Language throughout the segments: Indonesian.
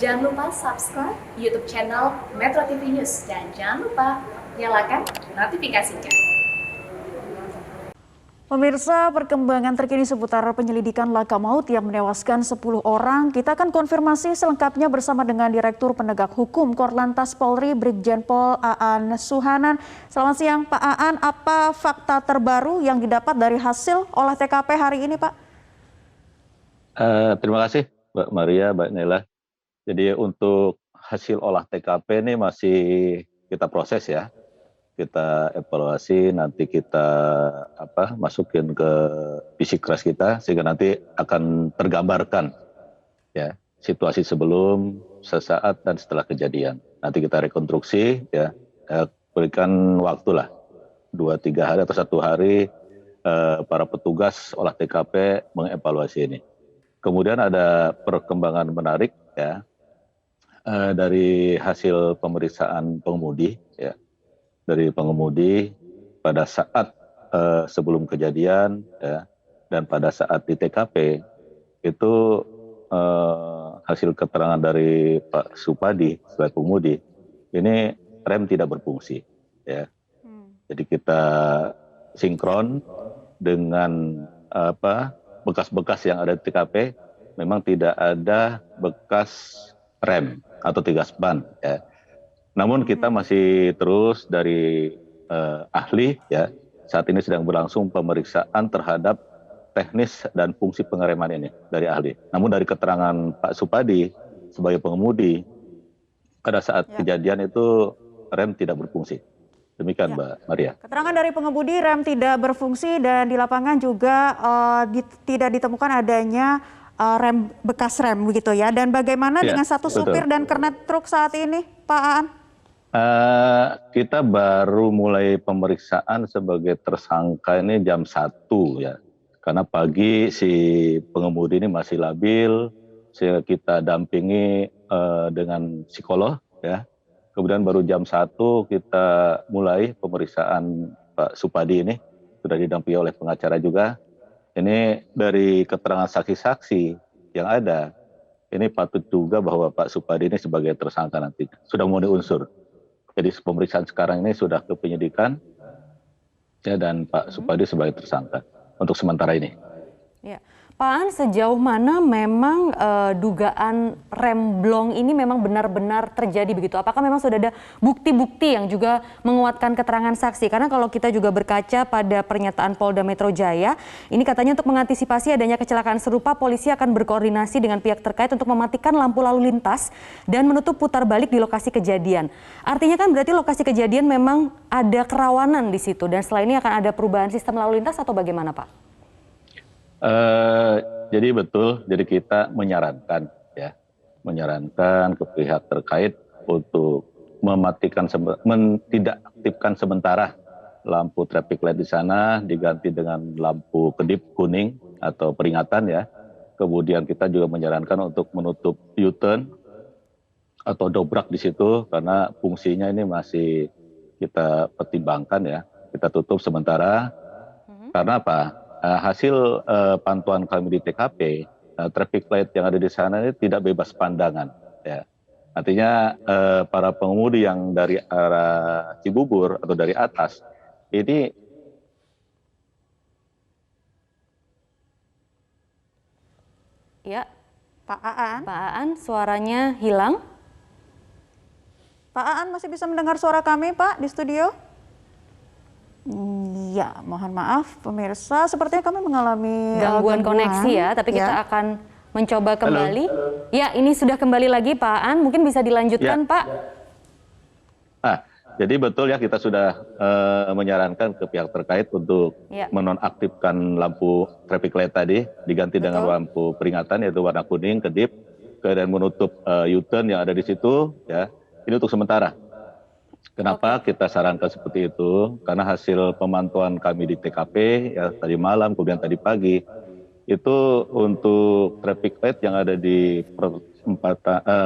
Jangan lupa subscribe YouTube channel Metro TV News dan jangan lupa nyalakan notifikasinya. Pemirsa, perkembangan terkini seputar penyelidikan laka maut yang menewaskan 10 orang. Kita akan konfirmasi selengkapnya bersama dengan Direktur Penegak Hukum Korlantas Polri, Brigjen Pol Aan Suhanan. Selamat siang Pak Aan, apa fakta terbaru yang didapat dari hasil olah TKP hari ini Pak? Terima kasih Mbak Maria, Mbak Nela. Jadi untuk hasil olah TKP ini masih kita proses ya. Kita evaluasi, nanti kita masukin ke Fisikres kita sehingga nanti akan tergambarkan ya situasi sebelum, sesaat dan setelah kejadian. Nanti kita rekonstruksi ya, berikan waktu lah 2-3 hari atau 1 hari para petugas olah TKP mengevaluasi ini. Kemudian ada perkembangan menarik ya dari hasil pemeriksaan pengemudi ya. Dari pengemudi pada saat sebelum kejadian ya, dan pada saat di TKP itu hasil keterangan dari Pak Supadi sebagai pengemudi ini rem tidak berfungsi ya. Jadi kita sinkron dengan bekas-bekas yang ada di TKP, memang tidak ada bekas rem atau tigas ban ya. Namun kita masih terus dari ahli ya, saat ini sedang berlangsung pemeriksaan terhadap teknis dan fungsi pengereman ini dari ahli. Namun dari keterangan Pak Supadi sebagai pengemudi pada saat kejadian itu rem tidak berfungsi. Demikian Mbak Maria. Keterangan dari pengemudi rem tidak berfungsi dan di lapangan juga tidak ditemukan adanya rem bekas rem begitu ya. Dan bagaimana dengan satu supir dan kernet truk saat ini Pak Aan? Kita baru mulai pemeriksaan sebagai tersangka ini jam 1 ya. Karena pagi si pengemudi ini masih labil, sehingga kita dampingi dengan psikolog ya. Kemudian baru jam 1 kita mulai pemeriksaan Pak Supadi ini, sudah didampingi oleh pengacara juga. Ini dari keterangan saksi-saksi yang ada, ini patut juga bahwa Pak Supadi ini sebagai tersangka nantinya. Sudah memenuhi unsur. Jadi pemeriksaan sekarang ini sudah ke penyidikan ya, dan Pak Supadi sebagai tersangka untuk sementara ini. Ya. Pak Aan, sejauh mana memang dugaan rem blong ini memang benar-benar terjadi begitu? Apakah memang sudah ada bukti-bukti yang juga menguatkan keterangan saksi? Karena kalau kita juga berkaca pada pernyataan Polda Metro Jaya, ini katanya untuk mengantisipasi adanya kecelakaan serupa, polisi akan berkoordinasi dengan pihak terkait untuk mematikan lampu lalu lintas dan menutup putar balik di lokasi kejadian. Artinya kan berarti lokasi kejadian memang ada kerawanan di situ dan setelah ini akan ada perubahan sistem lalu lintas atau bagaimana Pak? Jadi betul, jadi kita menyarankan ke pihak terkait untuk mematikan, tidak aktifkan sementara lampu traffic light di sana, diganti dengan lampu kedip kuning atau peringatan ya. Kemudian kita juga menyarankan untuk menutup U-turn atau dobrak di situ karena fungsinya ini masih kita pertimbangkan ya. Kita tutup sementara. Karena apa? Hasil pantauan kami di TKP, traffic light yang ada di sana ini tidak bebas pandangan. Ya. Artinya para pengemudi yang dari arah Cibubur atau dari atas, ini ya, Pak Aan. Pak Aan suaranya hilang. Pak Aan masih bisa mendengar suara kami Pak di studio? Ya, mohon maaf pemirsa, sepertinya kami mengalami gangguan koneksi ya, tapi kita akan mencoba kembali. Ya, ini sudah kembali lagi Pak Aan, mungkin bisa dilanjutkan Pak. Jadi betul ya, kita sudah menyarankan ke pihak terkait untuk menonaktifkan lampu traffic light tadi, diganti dengan lampu peringatan yaitu warna kuning, kedip, kemudian menutup U-turn yang ada di situ ya. Ini untuk sementara. Kenapa kita sarankan seperti itu? Karena hasil pemantauan kami di TKP ya tadi malam, kemudian tadi pagi, itu untuk traffic light yang ada di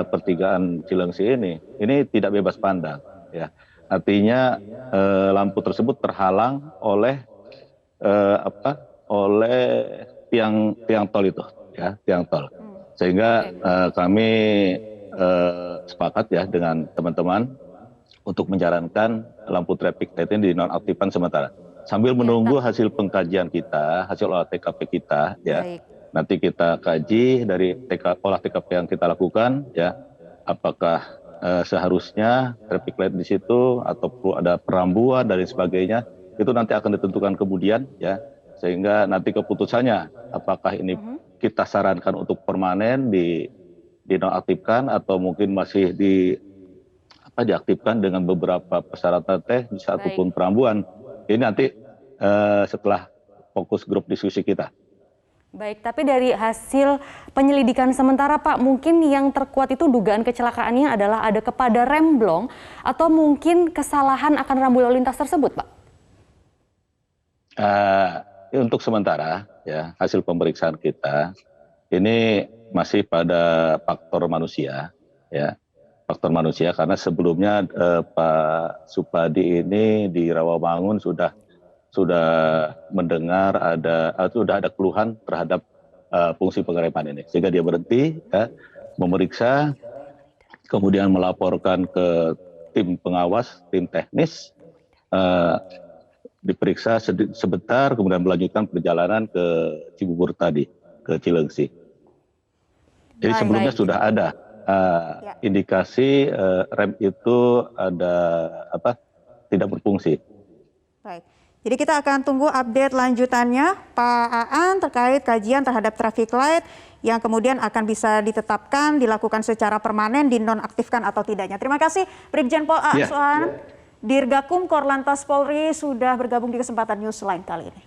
pertigaan Cilengsi ini tidak bebas pandang. Ya. Artinya lampu tersebut terhalang oleh tiang tol itu, ya tiang tol. Sehingga kami sepakat ya dengan teman-teman untuk menjalankan lampu traffic light ini dinonaktifkan sementara. Sambil menunggu hasil pengkajian kita, hasil olah TKP kita, ya. Baik. Nanti kita kaji dari olah TKP yang kita lakukan, ya. Apakah seharusnya traffic light di situ atau perlu ada perambuan dan sebagainya, itu nanti akan ditentukan kemudian, ya. Sehingga nanti keputusannya apakah ini kita sarankan untuk permanen dinonaktifkan atau mungkin masih diaktifkan dengan beberapa persyaratan teknis ataupun perambuan. Ini nanti setelah fokus grup diskusi kita. Baik, tapi dari hasil penyelidikan sementara Pak, mungkin yang terkuat itu dugaan kecelakaannya adalah ada kepada remblong atau mungkin kesalahan akan rambu lalu lintas tersebut, Pak? Untuk sementara, ya hasil pemeriksaan kita ini masih pada faktor manusia, ya. Faktor manusia karena sebelumnya Pak Supadi ini di Rawamangun sudah mendengar sudah ada keluhan terhadap fungsi pengereman ini, sehingga dia berhenti, ya, memeriksa, kemudian melaporkan ke tim pengawas, tim teknis, diperiksa sebentar, kemudian melanjutkan perjalanan ke Cibubur tadi, ke Cilengsi. Jadi sebelumnya sudah ada indikasi rem itu tidak berfungsi. Baik. Jadi kita akan tunggu update lanjutannya Pak Aan terkait kajian terhadap traffic light yang kemudian akan bisa ditetapkan, dilakukan secara permanen, dinonaktifkan atau tidaknya. Terima kasih Brigjen Pol Aan Suhanan, Dirgakum Korlantas Polri sudah bergabung di kesempatan Newsline kali ini.